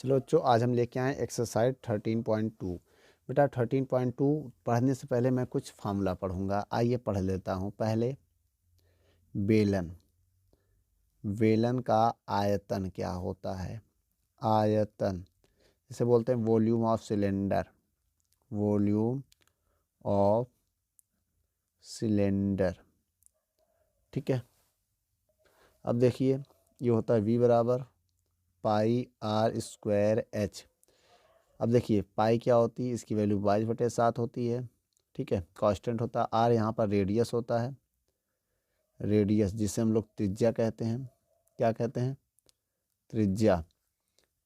चलो बच्चों, आज हम लेके आए एक्सरसाइज 13.2। बेटा 13.2 पढ़ने से पहले मैं कुछ फार्मूला पढ़ूंगा। आइए पढ़ लेता हूँ पहले। बेलन, बेलन का आयतन क्या होता है? आयतन इसे बोलते हैं volume of cylinder. Volume of cylinder, ठीक है। अब देखिए, ये होता है V बराबर पाई आर स्क्वायर एच। अब देखिए पाई क्या होती है, इसकी वैल्यू 22/7 होती है, ठीक है। कांस्टेंट होता है आर, यहाँ पर रेडियस होता है। रेडियस जिसे हम लोग त्रिज्या कहते हैं। क्या कहते हैं? त्रिज्या।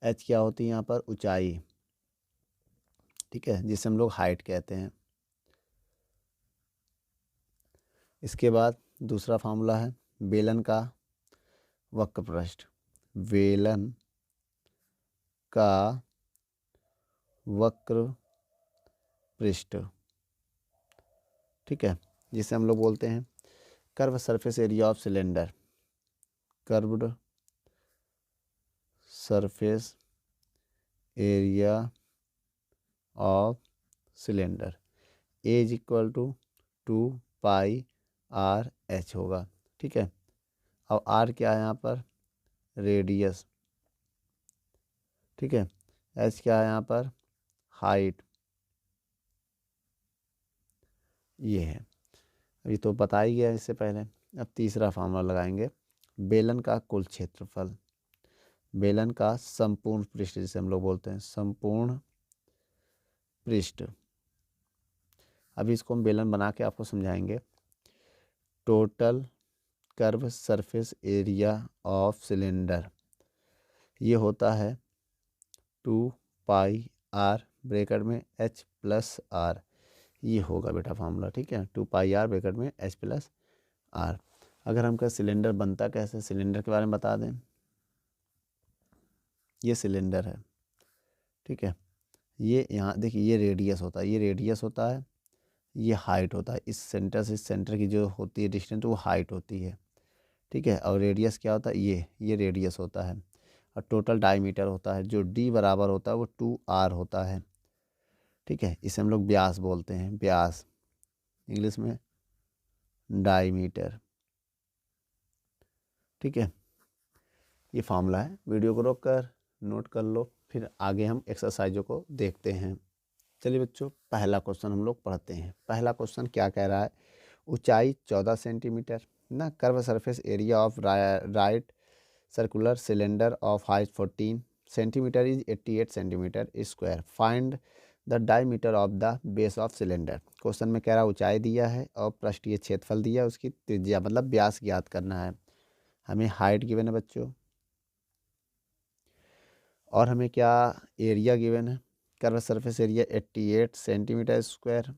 एच क्या होती है यहाँ पर? ऊंचाई, ठीक है, जिसे हम लोग हाइट कहते हैं। इसके बाद दूसरा फार्मूला है बेलन का वक्र पृष्ठ। बेलन का वक्र पृष्ठ, ठीक है, जिसे हम लोग बोलते हैं curve surface area of cylinder. Curved surface area of cylinder A is equal to 2πr/h होगा, ठीक है। अब आर क्या है यहाँ पर? रेडियस, ठीक है। एच क्या है यहाँ पर? हाइट। ये है, अभी तो बता ही गया इससे पहले। अब तीसरा फार्मूला लगाएंगे बेलन का कुल क्षेत्रफल। बेलन का संपूर्ण पृष्ठ जिसे हम लोग बोलते हैं, संपूर्ण पृष्ठ। अभी इसको हम बेलन बना के आपको समझाएंगे। Total curve surface area of cylinder ये होता है 2πr ब्रैकेट में h प्लस आर। ये होगा बेटा फार्मूला, ठीक है। 2πr ब्रैकेट में h प्लस आर। अगर हम का सिलेंडर बनता कैसे, सिलेंडर के बारे में बता दें। ये सिलेंडर है, ठीक है। ये यहाँ देखिए, ये रेडियस होता है, ये रेडियस होता है, ये हाइट होता है। इस सेंटर से इस सेंटर की जो होती है डिस्टेंस, वो हाइट होती है, ठीक है। और रेडियस क्या होता है? ये रेडियस होता है। और टोटल डायमीटर होता है, जो d बराबर होता है वो 2r होता है, ठीक है। इसे हम लोग व्यास बोलते हैं, व्यास, इंग्लिश में डायमीटर, ठीक है। ये फार्मूला है। वीडियो को रोक कर नोट कर लो, फिर आगे हम एक्सरसाइजों को देखते हैं। चलिए बच्चों, पहला क्वेश्चन हम लोग पढ़ते हैं। पहला क्वेश्चन क्या कह रहा है? ऊंचाई 14 सेंटीमीटर ना, curve surface area of right circular cylinder of height 14 centimetre is 88 centimetre square. Find the diameter of the base of cylinder. Question में कह रहा है ऊंचाई दिया है और पृष्ठीय क्षेत्रफल दिया है, उसकी त्रिज्या मतलब व्यास ज्ञात करना है। हमें हाइट गिवन है बच्चों, और हमें क्या एरिया गिवन है? Curve surface area 88 centimetre square,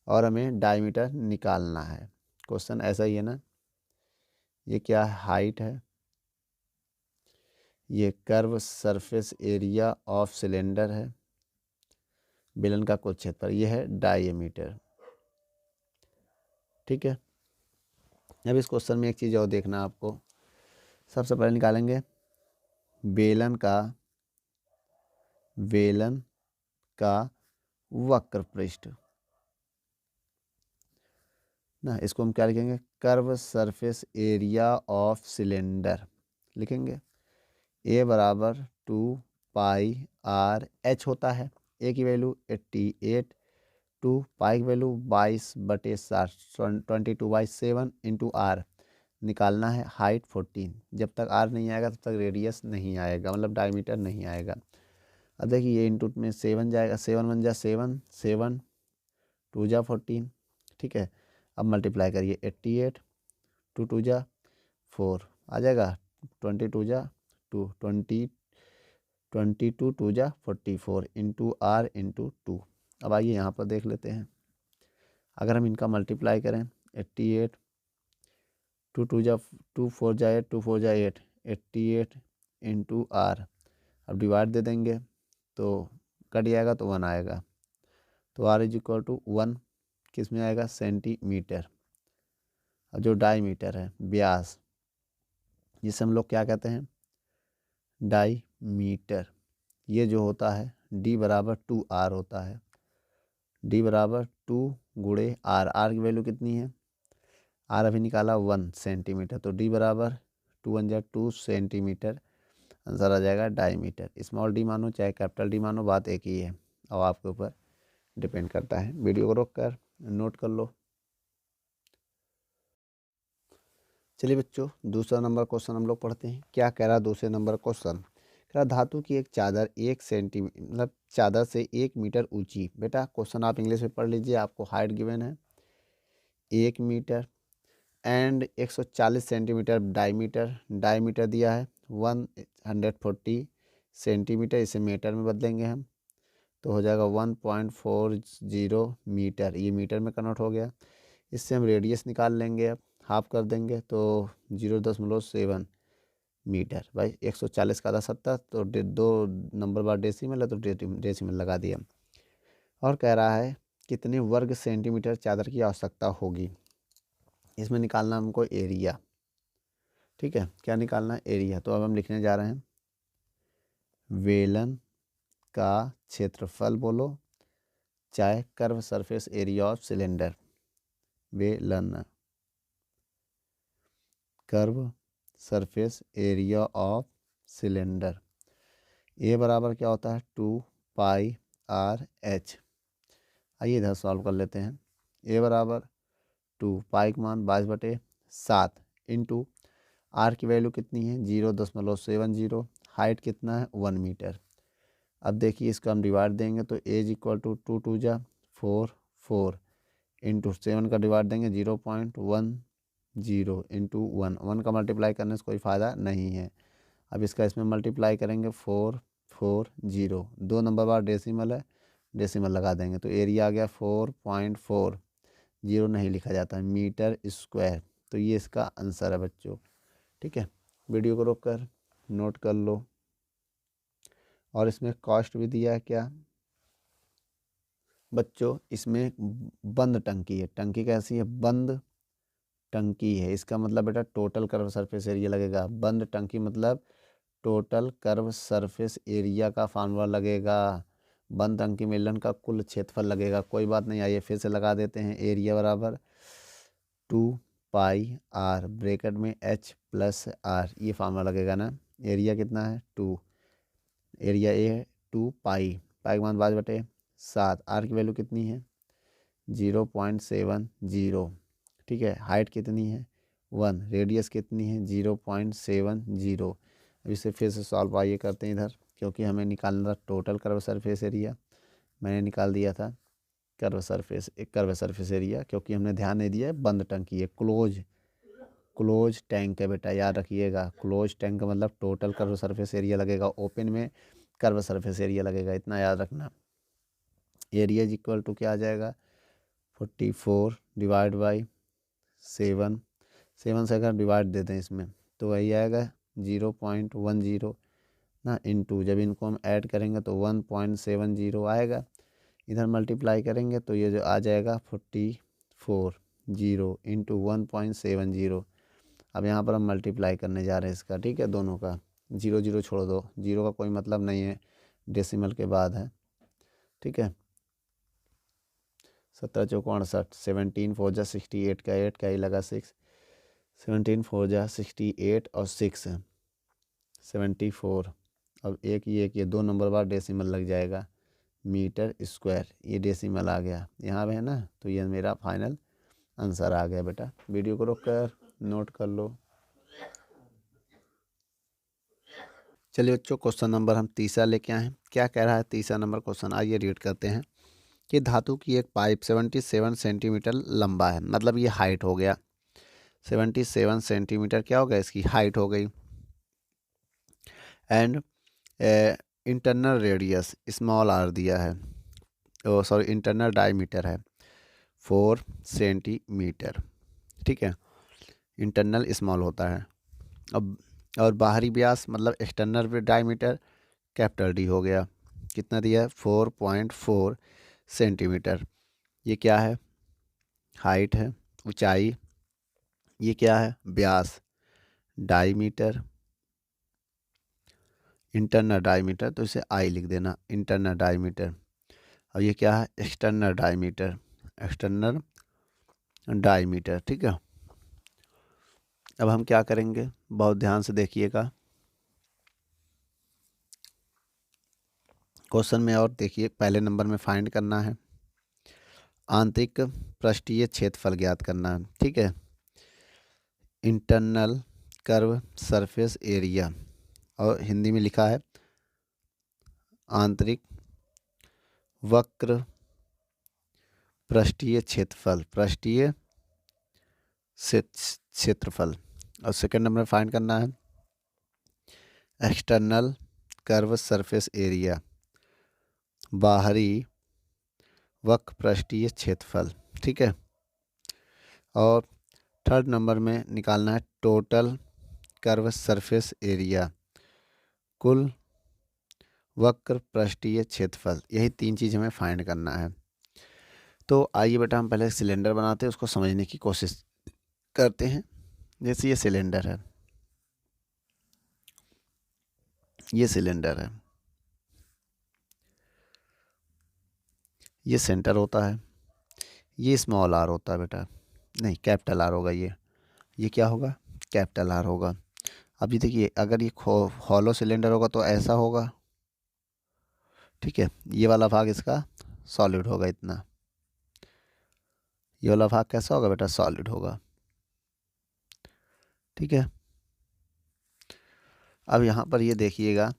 और हमें डायमीटर निकालना है। क्वेश्चन ऐसा ही है ना। ये क्या है? हाइट है। ये curve surface area of cylinder है। बेलन का कुल क्षेत्रफल ये है डायमीटर, ठीक है। अब इस क्वेश्चन में एक चीज़ और देखना आपको। सबसे पहले निकालेंगे बेलन का वक्र पृष्ठ ना। इसको हम क्या लिखेंगे? Curve surface area of cylinder लिखेंगे। ए बराबर 2πr/h होता है। ए की वैल्यू 88, 2 पाई की वैल्यू 22/7 22/7 इंटू आर। निकालना है हाइट 14। जब तक आर नहीं आएगा तब तक रेडियस नहीं आएगा, मतलब डायमीटर नहीं आएगा। अब देखिए ये इंटू में 7 जाएगा, 7 1 जा 7, 7 2 जा 14, ठीक है। अब मल्टीप्लाई करिए 88, 2 2 जा 4 आ जाएगा, 22 जा 2 20, 22 2 जा 44 इंटू आर इंटू 2। अब आइए यहाँ पर देख लेते हैं। अगर हम इनका मल्टीप्लाई करें 88, 2 2 जा 2 4 जा 8, 2 4 जा 8, 88 इंटू आर। अब डिवाइड दे देंगे तो कट जाएगा तो 1 आएगा। तो आर इज इक्वल टू 1 किस में आएगा? सेंटीमीटर। अब जो डायमीटर है, व्यास, जिसे हम लोग क्या कहते हैं? डायमीटर, ये जो होता है डी बराबर 2r होता है। डी बराबर 2 गुणे आर, आर की वैल्यू कितनी है, आर अभी निकाला 1 सेंटीमीटर, तो डी बराबर 2 × 2 सेंटीमीटर, आंसर आ जाएगा डायमीटर। स्मॉल डी मानो चाहे कैपिटल डी मानो, बात एक ही है और आपके ऊपर डिपेंड करता है। वीडियो को रोक कर नोट कर लो। चलिए बच्चों, दूसरा नंबर क्वेश्चन हम लोग पढ़ते हैं। क्या कह रहा है दूसरे नंबर क्वेश्चन, कह रहा धातु की एक चादर 1 सेंटीमीटर मतलब चादर से 1 मीटर ऊंची। बेटा क्वेश्चन आप इंग्लिश में पढ़ लीजिए, आपको हाइट गिवन है 1 metre and 140 centimetre diameter, diameter दिया है 140 सेंटीमीटर, इसे मीटर में बदलेंगे हम तो हो जाएगा 1.40 मीटर, ये मीटर में कन्वर्ट हो गया। इससे हम रेडियस निकाल लेंगे, अब हाफ कर देंगे तो 0.7 मीटर। भाई 140 का था 70, तो 2 नंबर बाद डेसिमल है तो डेसिमल लगा दिया। और कह रहा है कितने वर्ग सेंटीमीटर चादर की आवश्यकता होगी। इसमें निकालना हमको एरिया, ठीक है, क्या निकालना है, एरिया। तो अब हम लिखने जा रहे हैं वेलन का क्षेत्रफल, बोलो चाहे curve surface area of cylinder, वेलन curve surface area of cylinder, A बराबर क्या होता है 2πr/h। आइए इधर सॉल्व कर लेते हैं। ए बराबर 2 पाई का मान 22/7 इंटू आर की वैल्यू कितनी है 0.70, हाइट कितना है 1 मीटर। अब देखिए इसको हम डिवाइड देंगे तो एज इक्वल टू 2 2 जा 4 4 इंटू 7 का डिवाइड देंगे 0.10 इंटू 1, 1 का मल्टीप्लाई करने से कोई फ़ायदा नहीं है। अब इसका इसमें मल्टीप्लाई करेंगे 440, 2 नंबर बाद डेसिमल है, डेसिमल लगा देंगे तो एरिया आ गया 4.4, 0 नहीं लिखा जाता है, मीटर स्क्वायर। तो ये इसका आंसर है बच्चों, ठीक है। वीडियो को रोक कर नोट कर लो। और इसमें कॉस्ट भी दिया है क्या बच्चों, इसमें बंद टंकी है। टंकी कैसी है, बंद टंकी है, इसका मतलब बेटा टोटल कर्व सरफेस एरिया लगेगा। बंद टंकी मतलब टोटल कर्व सरफेस एरिया का फार्मूला लगेगा। बंद टंकी मिलन का कुल क्षेत्रफल लगेगा। कोई बात नहीं, आइए फिर से लगा देते हैं। एरिया बराबर 2πr ब्रैकेट में h+r, ये फार्मूला लगेगा ना। एरिया कितना है 2, एरिया ए है 2π, पाई का मान 22/7, आर की वैल्यू कितनी है 0.70, ठीक है। हाइट कितनी है 1, रेडियस कितनी है 0.70। अब इसे फिर से सॉल्व आइए करते हैं इधर, क्योंकि हमें निकालना था टोटल कर्व सरफेस एरिया, मैंने निकाल दिया था कर्व सरफेस एरिया, क्योंकि हमने ध्यान नहीं दिया है बंद टंकी है, क्लोज टैंक है बेटा, याद रखिएगा। क्लोज टैंक का मतलब टोटल कर्व सरफेस एरिया लगेगा, ओपन में कर्व सरफेस एरिया लगेगा, इतना याद रखना। एरिया इज इक्वल टू क्या आ जाएगा 44 डिवाइड बाई 7, 7 से अगर डिवाइड दे दें इसमें तो वही आएगा 0.10 ना, इंटू जब इनको हम ऐड करेंगे तो 1.70 आएगा। इधर मल्टीप्लाई करेंगे तो ये जो आ जाएगा 44 इंटू 1.70। अब यहाँ पर हम मल्टीप्लाई करने जा रहे हैं इसका, ठीक है, दोनों का। 0 0 छोड़ दो, 0 का कोई मतलब नहीं है, डेसिमल के बाद है, ठीक है। 17 चौक 68, 17 4 जा 68 का 8 का ही लगा 6, 17 4 जा 68 और 6 74। अब एक ये 2 नंबर बाद डेसिमल लग जाएगा, मीटर स्क्वायर, ये डेसिमल आ गया यहाँ पे है ना, तो ये मेरा फाइनल आंसर आ गया बेटा। वीडियो को रोक कर नोट कर लो। चलिए बच्चों, क्वेश्चन नंबर हम तीसरा लेके आए हैं। क्या कह रहा है तीसरा नंबर क्वेश्चन, आइए रीड करते हैं कि धातु की एक पाइप 77 सेंटीमीटर लंबा है, मतलब ये हाइट हो गया 77 सेंटीमीटर, क्या हो गया इसकी हाइट हो गई। And internal radius small r दिया है, सॉरी इंटरनल डायमीटर है 4 सेंटीमीटर, ठीक है, इंटरनल स्मॉल होता है। अब और बाहरी व्यास मतलब एक्सटर्नल डायमीटर कैपिटल डी हो गया, कितना दिया है 4.4 सेंटीमीटर। ये क्या है, हाइट है, ऊंचाई, ये क्या है व्यास डायमीटर, इंटरनल डायमीटर, तो इसे आई लिख देना, इंटरनल डायमीटर। और ये क्या है, एक्सटर्नल डायमीटर, एक्सटर्नल डायमीटर। ठीक है, अब हम क्या करेंगे, बहुत ध्यान से देखिएगा क्वेश्चन में, और देखिए पहले नंबर में फाइंड करना है आंतरिक पृष्ठीय क्षेत्रफल ज्ञात करना है। ठीक है, इंटरनल कर्व सरफेस एरिया, और हिंदी में लिखा है आंतरिक वक्र पृष्ठीय क्षेत्रफल, पृष्ठीय क्षेत्रफल। और सेकंड नंबर में फाइंड करना है एक्सटर्नल कर्व सरफेस एरिया, बाहरी वक्र पृष्ठीय क्षेत्रफल। ठीक है, और थर्ड नंबर में निकालना है टोटल कर्व सरफेस एरिया, कुल वक्र पृष्ठीय क्षेत्रफल। यही तीन चीज़ हमें फाइंड करना है। तो आइए बेटा हम पहले सिलेंडर बनाते हैं, उसको समझने की कोशिश करते हैं। जैसे ये सिलेंडर है, ये सिलेंडर है, ये सेंटर होता है, ये स्मॉल आर होता है बेटा, नहीं कैपिटल आर होगा, ये क्या होगा, कैपिटल आर होगा। अभी देखिए अगर ये हॉलो सिलेंडर होगा तो ऐसा होगा। ठीक है, ये वाला भाग इसका सॉलिड होगा इतना, ये वाला भाग कैसा होगा बेटा, सॉलिड होगा। ठीक है, अब यहाँ पर ये देखिएगा,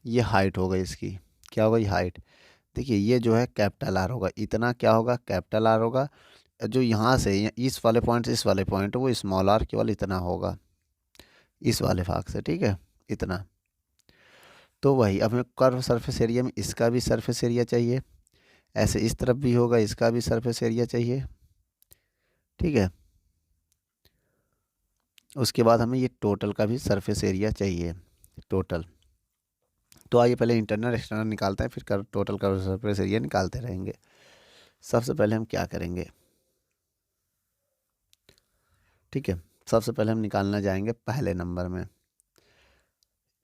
ये हाइट होगा इसकी, क्या होगा, ये हाइट। देखिए ये जो है कैपिटल आर होगा, इतना क्या होगा, कैपिटल आर होगा। जो यहाँ से इस वाले पॉइंट से इस वाले पॉइंट, वो स्मॉल आर केवल इतना होगा, इस वाले भाग से। ठीक है, इतना। तो वही अब हमें कर्व सरफेस एरिया में इसका भी सरफेस एरिया चाहिए, ऐसे इस तरफ भी होगा, इसका भी सरफेस एरिया चाहिए। ठीक है, उसके बाद हमें ये टोटल का भी सरफेस एरिया चाहिए, टोटल। तो आइए पहले इंटरनल एक्सटर्नल निकालते हैं, फिर टोटल का सरफेस एरिया निकालते रहेंगे। सबसे पहले हम क्या करेंगे, ठीक है, सबसे पहले हम निकालना जाएंगे पहले नंबर में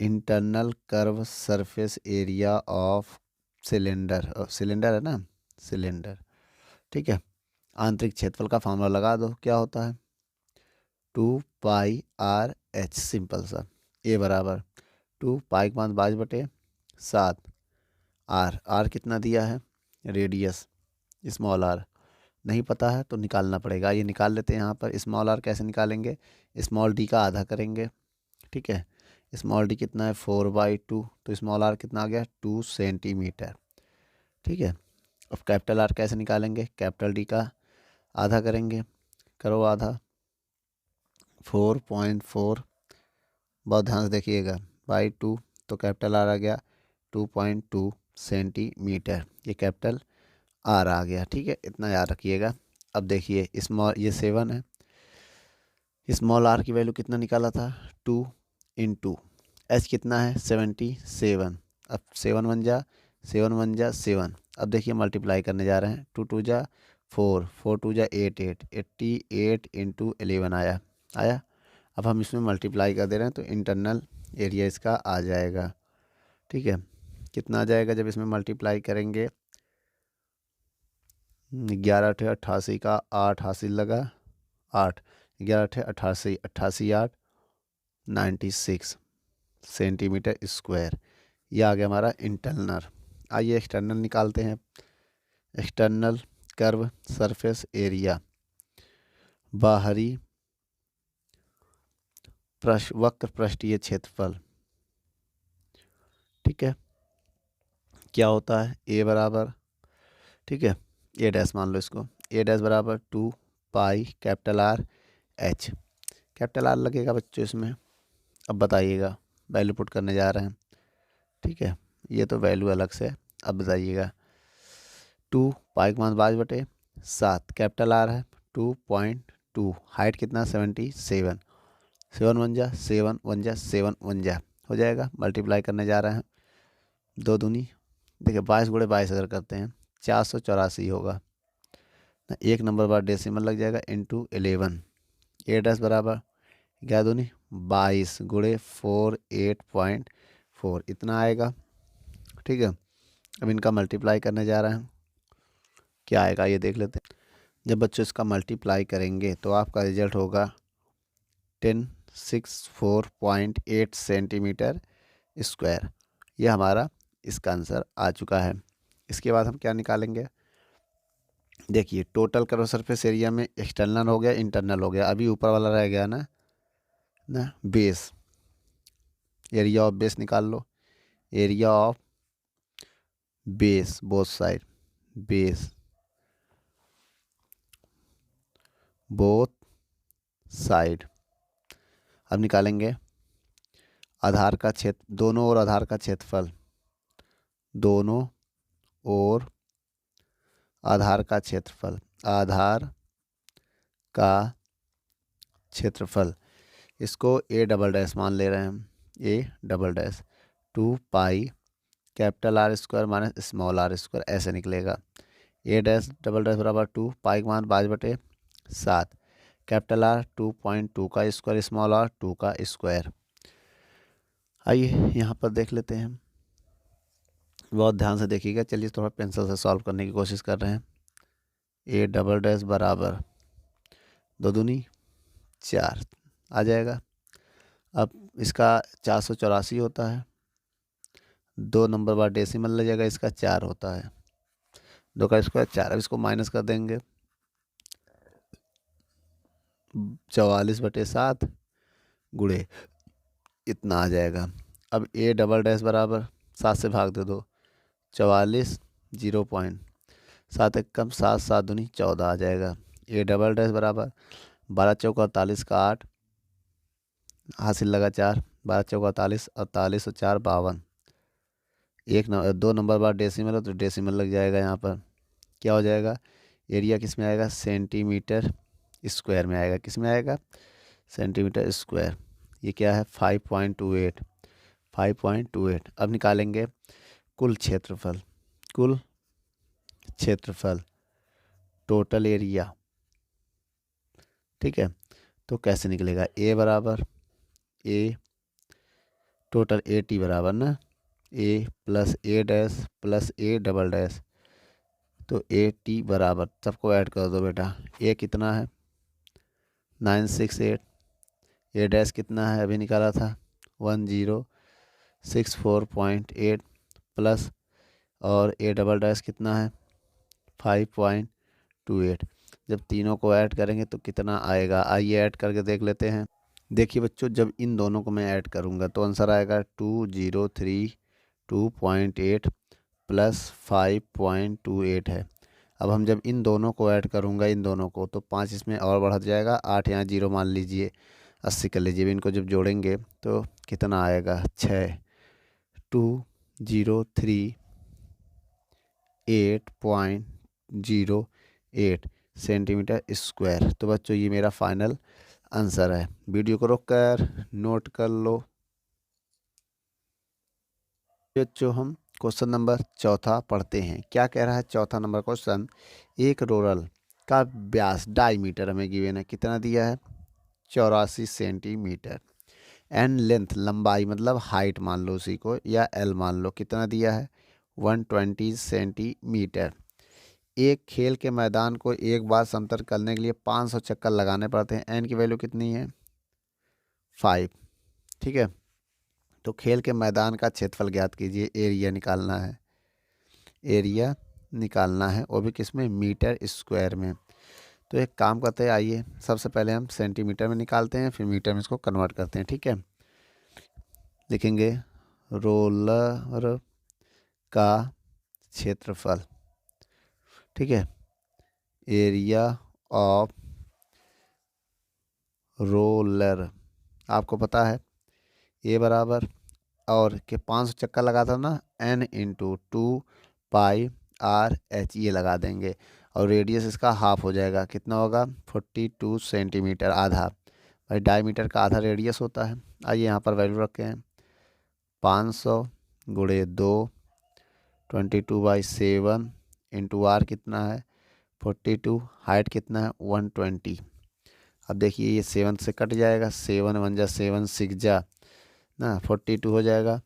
internal curve surface area of cylinder, cylinder है ना, सिलेंडर। ठीक है, आंतरिक क्षेत्रफल का फॉर्मूला लगा दो, क्या होता है 2πr/h, सिंपल सा। ए बराबर 2π/22/7, आर कितना दिया है, रेडियस स्मॉल आर, नहीं पता है तो निकालना पड़ेगा। ये निकाल लेते हैं। यहाँ पर स्मॉल आर कैसे निकालेंगे, स्मॉल डी का आधा करेंगे। ठीक है, स्मॉल डी कितना है 4/2, तो स्मॉल आर कितना आ गया 2 सेंटीमीटर। ठीक है, अब कैपिटल आर कैसे निकालेंगे, कैपिटल डी का आधा करेंगे, करो आधा, 4.4, बहुत ध्यान से देखिएगा, /2, तो कैपिटल आर आ गया 2.2 सेंटीमीटर, ये कैपिटल आर आ गया। ठीक है, इतना याद रखिएगा। अब देखिए स्मॉल, ये 7 है, स्मॉल आर की वैल्यू कितना निकाला था 2 इंटू एच कितना है 77। अब 7 1 जा 7 1 जा 7। अब देखिए मल्टीप्लाई करने जा रहे हैं, 2 2 जा 4, 4 2 जा 8 8, 88 इंटू 11 आया। अब हम इसमें मल्टीप्लाई कर दे रहे हैं तो इंटरनल एरिया इसका आ जाएगा। ठीक है, कितना आ जाएगा जब इसमें मल्टीप्लाई करेंगे, 11×8 = 88 का 8 हासिल लगा, 8, 11×8 = 88, 88 8 96 सेंटीमीटर स्क्वायर। यह आ गया हमारा इंटरनल। आइए एक्सटर्नल निकालते हैं। एक्सटर्नल कर्व सरफेस एरिया, बाहरी वक्र पृष्ठीय क्षेत्रफल। ठीक है, क्या होता है, ए बराबर, ठीक है, ए डैश मान लो इसको, ए डैश बराबर 2π capital R H, capital R लगेगा बच्चों इसमें। अब बताइएगा, वैल्यू पुट करने जा रहे हैं। ठीक है, ये तो वैल्यू अलग से, अब बताइएगा 2π/5/7, कैपिटल आर है 2.2, हाइट कितना 77, 7 1 जा 7 1 जा 7 1 जा हो जाएगा। मल्टीप्लाई करने जा रहे हैं, 2 दूनी, देखिए 22 × 22 अगर करते हैं 484 होगा ना, एक नंबर बाद डेसिमल लग जाएगा इंटू 11। ए डैश बराबर 11 दूनी 22 × 4, 4 इतना आएगा। ठीक है, अब इनका मल्टीप्लाई करने जा रहे हैं, क्या आएगा ये देख लेते हैं। जब बच्चों इसका मल्टीप्लाई करेंगे तो आपका रिजल्ट होगा 1064.8 सेंटीमीटर स्क्वायर। ये हमारा इसका आंसर आ चुका है। इसके बाद हम क्या निकालेंगे, देखिए टोटल करो सरफेस एरिया में एक्सटर्नल हो गया, इंटरनल हो गया, अभी ऊपर वाला रह गया ना बेस। एरिया ऑफ बेस निकाल लो, area of base both side, base both side. अब निकालेंगे आधार का क्षेत्र, दोनों ओर आधार का क्षेत्रफल, दोनों ओर आधार का क्षेत्रफल, आधार का क्षेत्रफल, इसको ए डबल डैश मान ले रहे हैं हम, A double dash 2 pi capital R square minus small r square ऐसे निकलेगा। ए डैश डबल डैश बराबर 2 पाई का मान 5/7, कैपिटल आर 2.2 का स्क्वायर, स्मॉल आर 2 का स्क्वायर। आइए यहाँ पर देख लेते हैं, बहुत ध्यान से देखिएगा। चलिए थोड़ा पेंसिल से सॉल्व करने की कोशिश कर रहे हैं। ए डबल डैश बराबर 2 दूनी 4 आ जाएगा। अब इसका 484 होता है, 2 नंबर बाद डेसिमल लग जाएगा, इसका 4 होता है, 2 का स्क्वायर 4। अब इसको माइनस कर देंगे, 44/7 गुणे इतना आ जाएगा। अब ए डबल डैश बराबर 7 से भाग दे दो, 44 0.7 एक कम 7 7 दूनी 14 आ जाएगा। ए डबल डैश बराबर 12 चौका 48 का 8 हासिल लगा 4, 12 चौका 48, 48 और 4 52। 2 नंबर बाद डेसिमल हो तो डेसिमल लग जाएगा। यहाँ पर क्या हो जाएगा, एरिया किस में आएगा, सेंटीमीटर स्क्वायर में आएगा। किस में आएगा, सेंटीमीटर स्क्वायर। ये क्या है 5.28, 5.28। अब निकालेंगे कुल क्षेत्रफल, कुल क्षेत्रफल टोटल एरिया। ठीक है, तो कैसे निकलेगा, ए बराबर ए टोटल ए टी बराबर ना A plus A dash plus A double dash, तो ए टी बराबर, सबको ऐड कर दो बेटा। ए कितना है 968, ए डैश कितना है अभी निकाला था 1064.8 प्लस, और ए डबल डैश कितना है 5.28। जब तीनों को ऐड करेंगे तो कितना आएगा, आइए ऐड करके देख लेते हैं। देखिए बच्चों, जब इन दोनों को मैं ऐड करूंगा तो आंसर आएगा 2032.8 प्लस 5.28 है। अब हम जब इन दोनों को ऐड करूंगा, इन दोनों को, तो 5 इसमें और बढ़ जाएगा, 8 यहाँ 0 मान लीजिए, 80 कर लीजिए। इनको जब जोड़ेंगे तो कितना आएगा 6238.08 सेंटीमीटर स्क्वायर। तो बच्चों ये मेरा फाइनल आंसर है। वीडियो को रोक कर नोट कर लो। बच्चों हम क्वेश्चन नंबर 4 पढ़ते हैं। क्या कह रहा है चौथा नंबर क्वेश्चन, एक रोलर का व्यास डायमीटर हमें गिवन है, कितना दिया है 84 सेंटीमीटर। एंड लेंथ लंबाई मतलब हाइट मान लो उसी को, या एल मान लो, कितना दिया है 120 सेंटीमीटर। एक खेल के मैदान को एक बार समतल करने के लिए 500 चक्कर लगाने पड़ते हैं। एन की वैल्यू कितनी है 5। ठीक है, तो खेल के मैदान का क्षेत्रफल ज्ञात कीजिए, एरिया निकालना है, एरिया निकालना है, वो भी किस में, मीटर स्क्वायर में। तो एक काम करते हैं, आइए सबसे पहले हम सेंटीमीटर में निकालते हैं, फिर मीटर में इसको कन्वर्ट करते हैं। ठीक है, लिखेंगे रोलर का क्षेत्रफल, ठीक है, एरिया ऑफ रोलर, आपको पता है ए बराबर, और के 500 चक्कर लगा था ना, n इंटू 2πr/h ये लगा देंगे, और रेडियस इसका हाफ हो जाएगा, कितना होगा 42 सेंटीमीटर, आधा। भाई डायमीटर का आधा रेडियस होता है। आइए यहाँ पर वैल्यू रखे हैं, 500 गुणे 2, 22/7 इंटू आर कितना है 42, हाइट कितना है 120। अब देखिए ये 7 से कट जाएगा, 7 1 जा 7 6 जा ना 42 हो जाएगा,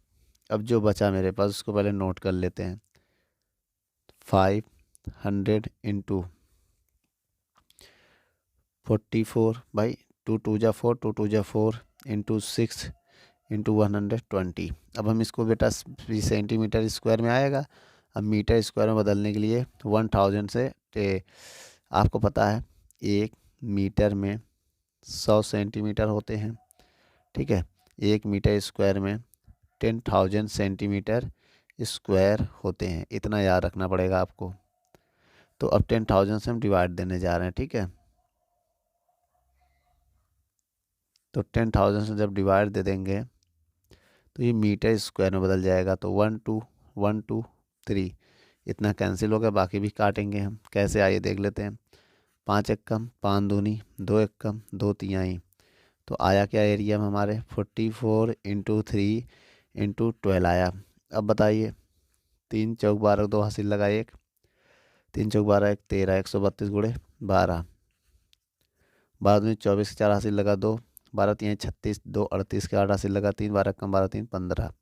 अब जो बचा मेरे पास उसको पहले नोट कर लेते हैं। 500 इंटू 44 बाई 2 2 जा 4 2 2 जा 4 इंटू 6 इंटू 120। अब हम इसको बेटा सेंटीमीटर स्क्वायर में आएगा। अब मीटर स्क्वायर में बदलने के लिए 1000 से आपको पता है 1 मीटर में 100 सेंटीमीटर होते हैं। ठीक है, 1 मीटर स्क्वायर में 10,000 सेंटीमीटर स्क्वायर होते हैं, इतना याद रखना पड़ेगा आपको। तो अब 10,000 से हम डिवाइड देने जा रहे हैं। ठीक है, तो 10,000 से जब डिवाइड दे देंगे तो ये मीटर स्क्वायर में बदल जाएगा। तो 1 2 1 2 3 इतना कैंसिल हो गया, बाकी भी काटेंगे हम। कैसे आइए देख लेते हैं। 5 एकम 5 दूनी 2 एकम 2 तिहाई। तो आया क्या एरिया में हमारे 44 इंटू 3 इंटू 12 आया। अब बताइए 3 चौक 12 2 हासिल लगा 1, 3 चौक 12 1 13 132 गुणे 12 12 दूनी 24 4 हासिल लगा 2 12 3 36 2 38 के 8 हासिल लगा 3 12 कम 12 3 15।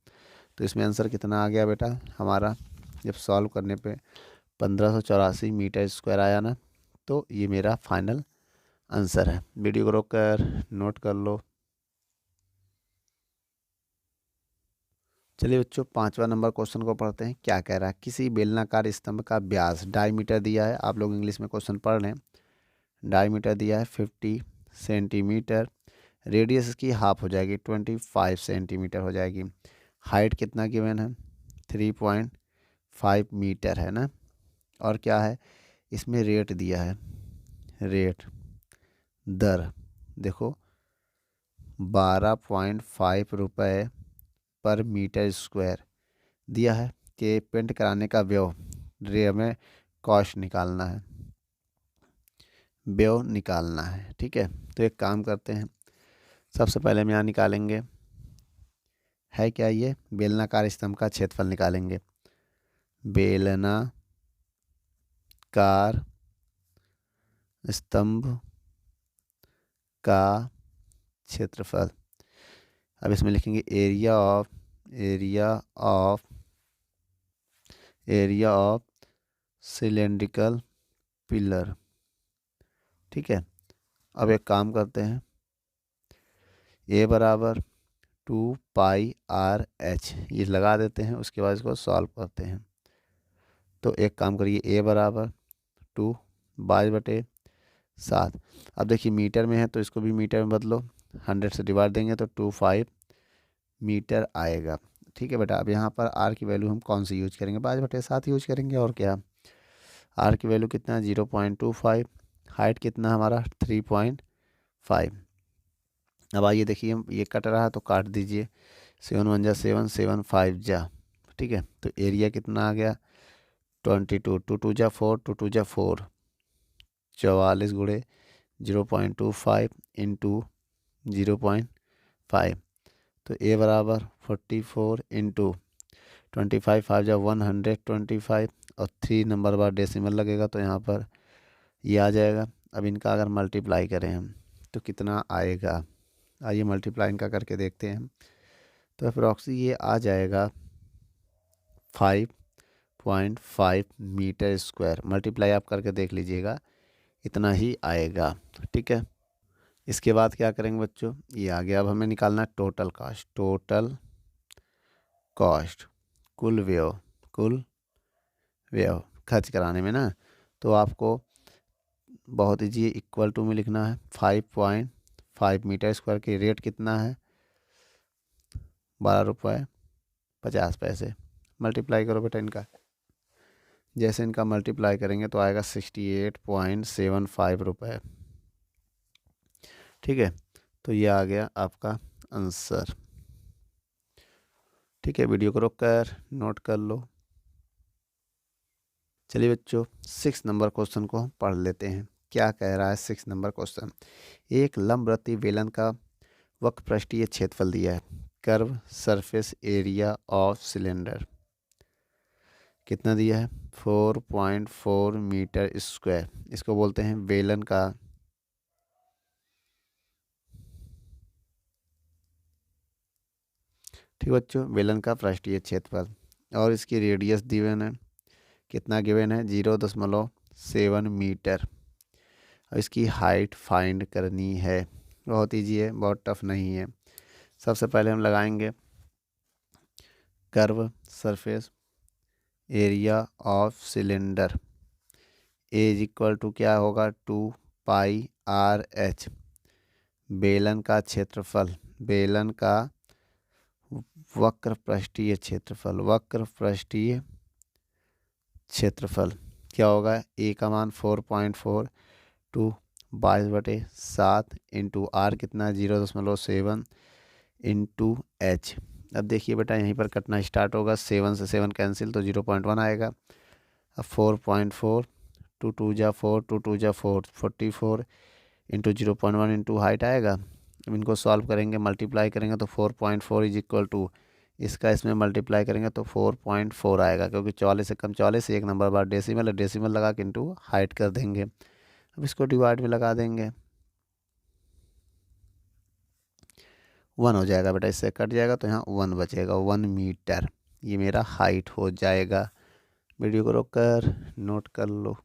तो इसमें आंसर कितना आ गया बेटा हमारा, जब सॉल्व करने पे 1584 मीटर स्क्वायर आया ना। तो ये मेरा फाइनल आंसर है। वीडियो को रोक कर नोट कर लो। चलिए बच्चों 5वां नंबर क्वेश्चन को पढ़ते हैं। क्या कह रहा है, किसी बेलनाकार स्तंभ का व्यास डायमीटर दिया है। आप लोग इंग्लिश में क्वेश्चन पढ़ रहे हैं। डायमीटर दिया है 50 सेंटीमीटर, रेडियस इसकी हाफ हो जाएगी 25 सेंटीमीटर हो जाएगी। हाइट कितना गिवन है 3.5 मीटर है ना। और क्या है इसमें रेट दिया है, रेट दर देखो 12.5 रुपये पर मीटर स्क्वायर दिया है कि पेंट कराने का व्यय हमें कॉस्ट निकालना है, व्यय निकालना है। ठीक है, तो एक काम करते हैं, सबसे पहले हम यहाँ निकालेंगे है क्या, ये बेलनाकार स्तंभ का क्षेत्रफल निकालेंगे। बेलनाकार स्तंभ का क्षेत्रफल। अब इसमें लिखेंगे एरिया ऑफ सिलेंड्रिकल पिलर। ठीक है, अब एक काम करते हैं, ए बराबर 2πr/h ये लगा देते हैं। उसके बाद इसको सॉल्व करते हैं। तो एक काम करिए, ए बराबर 2/7। अब देखिए मीटर में है तो इसको भी मीटर में बदलो, 100 से डिवाइड देंगे तो 25 मीटर आएगा। ठीक है बेटा, अब यहाँ पर आर की वैल्यू हम कौन सी यूज करेंगे, 5/7 यूज करेंगे। और क्या, आर की वैल्यू कितना है 0.25, हाइट कितना हमारा 3.5। अब आइए देखिए, हम ये कट रहा है तो काट दीजिए, 7 1 जा 7 7 5 जा। ठीक है, तो एरिया कितना आ गया 22 2 2 जा 4 2 2 जा 4 44 गुणे 0.25 इंटू 0.5। तो ए बराबर 44 इंटू 25 5 जा 125 और 3 नंबर बाद डेसिमल लगेगा तो यहाँ पर ये आ जाएगा। अब इनका अगर मल्टीप्लाई करें हम तो कितना आएगा, आइए मल्टीप्लाई इनका करके देखते हैं हम। तो अप्रॉक्सी ये आ जाएगा 5.5 मीटर स्क्वायर। मल्टीप्लाई आप करके देख लीजिएगा, इतना ही आएगा। ठीक है, इसके बाद क्या करेंगे बच्चों, ये आ गया। अब हमें निकालना है टोटल कॉस्ट कुल व्यय खर्च कराने में ना। तो आपको बहुत ईजी इक्वल टू में लिखना है 5.5 मीटर स्क्वायर की रेट कितना है 12 रुपये 50 पैसे। मल्टीप्लाई करो बेटा इनका, जैसे इनका मल्टीप्लाई करेंगे तो आएगा 68.75 रुपये। ठीक है, तो ये आ गया आपका आंसर। ठीक है, वीडियो को रोक कर नोट कर लो। चलिए बच्चों 6 नंबर क्वेश्चन को हम पढ़ लेते हैं। क्या कह रहा है 6 नंबर क्वेश्चन, एक लंबवृत्तीय बेलन का वक्रपृष्ठीय क्षेत्रफल दिया है, curve surface area of cylinder कितना दिया है 4.4 मीटर स्क्वायर। इसको बोलते हैं बेलन का ठीक बच्चों, बेलन का पृष्ठीय क्षेत्रफल और इसकी रेडियस गिवन है, कितना गिवन है 0.7 मीटर। और इसकी हाइट फाइंड करनी है। बहुत ईजी है, बहुत टफ नहीं है। सबसे पहले हम लगाएंगे curve surface area of cylinder is equal to क्या होगा 2πr/h। बेलन का क्षेत्रफल, बेलन का वक्र पृष्ठीय क्षेत्रफल, वक्र पृष्ठीय क्षेत्रफल क्या होगा, ए का मान 4.4 टू 22/7 इंटू आर कितना 0.7 इंटू एच। अब देखिए बेटा यहीं पर कटना स्टार्ट होगा, 7 से 7 कैंसिल तो 0.1 आएगा। अब 4.4 टू 2 जा 4 टू 2 जा 4 44 इंटू 0.1 इंटू हाइट आएगा। अब इनको सॉल्व करेंगे, मल्टीप्लाई करेंगे तो 4.4 इज इक्वल टू इसका इसमें मल्टीप्लाई करेंगे तो 4.4 आएगा, क्योंकि 44 से कम 44 एक नंबर बाद डेसिमल है, डेसिमल लगा के इंटू हाइट कर देंगे। अब इसको डिवाइड में लगा देंगे, 1 हो जाएगा बेटा, इससे कट जाएगा तो यहाँ 1 बचेगा, 1 मीटर ये मेरा हाइट हो जाएगा। वीडियो को रोक कर नोट कर लो।